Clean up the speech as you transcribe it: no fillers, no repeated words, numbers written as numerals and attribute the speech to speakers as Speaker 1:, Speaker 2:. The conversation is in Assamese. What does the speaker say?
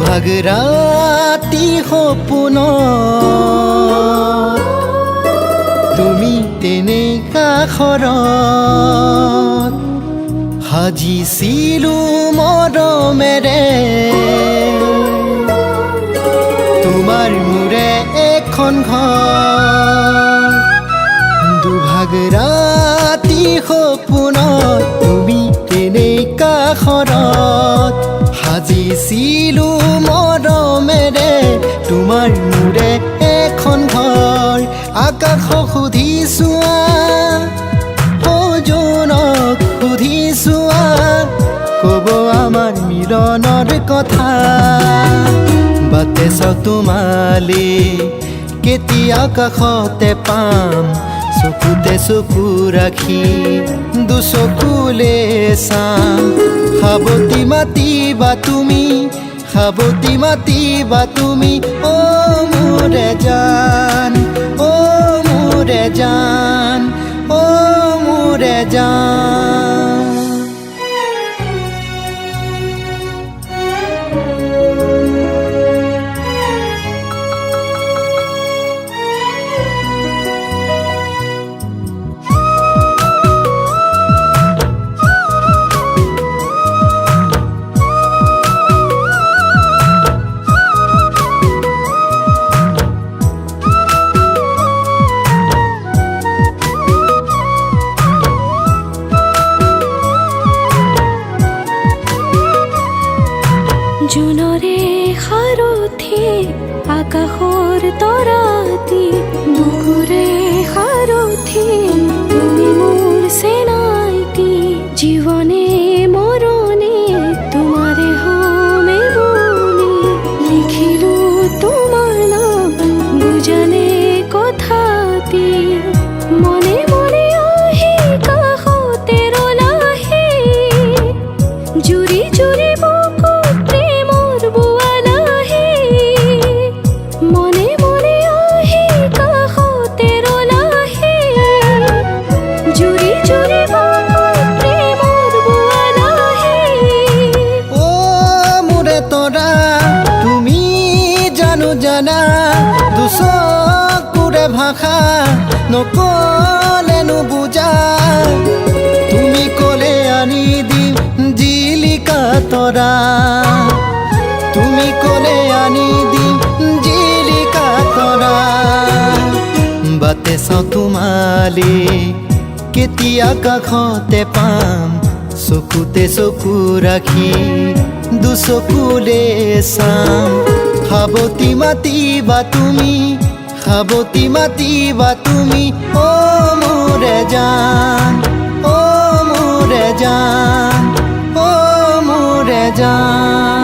Speaker 1: দুভাগ ৰাতি সপোনত তুমি তেনে কাষৰত সাজিছিলো মৰমেৰে তোমাৰ মোৰে এখন ঘৰ দুভাগ ৰাতি সপোনত তুমি তেনে কাষৰত সাজিছিলো মৰমেৰে তোমাৰ মোৰে এখন ঘৰ আকাশক সুধি চোৱা জোনক সুধি চোৱা ক'ব আমাৰ মিলনৰ কথা বাটে চাও তোমালে কেতিয়া কাষতে পাম চকুতে চকু ৰাখি দুচকুলে চাম সাৱতি মাতিবা তুমি সাৱতি মাতিবা তুমি অ' মোৰে জান অ' মোৰে জান অ' মোৰে জান
Speaker 2: জোনৰে সাৰথি আকাশৰ তৰাতি বুকুৰে সাৰথি তুমি মোৰ চেনাইতি জীৱনে মৰণে তোমাৰে হমে বুলি লিখিলো তোমাৰ নাম বুজানে কথাতি মনে মনে আহি কাষতে ৰলাহি জুৰি জুৰি
Speaker 1: জানা দুচকুৰে ভাষা নকলে নুবুজা তুমি ক'লে আনি দিম জিলিকা তৰা তুমি ক'লে আনি দিম জিলিকা তৰা বাটে চাও তোমালে কেতিয়া কাষতে পাম চকুতে চকু ৰাখি দুচকুলে চাম সাৱতি মাতিবা তুমি সাৱতি মাতিবা তুমি অ' মোৰে জান অ' মোৰে জান অ' মোৰে জান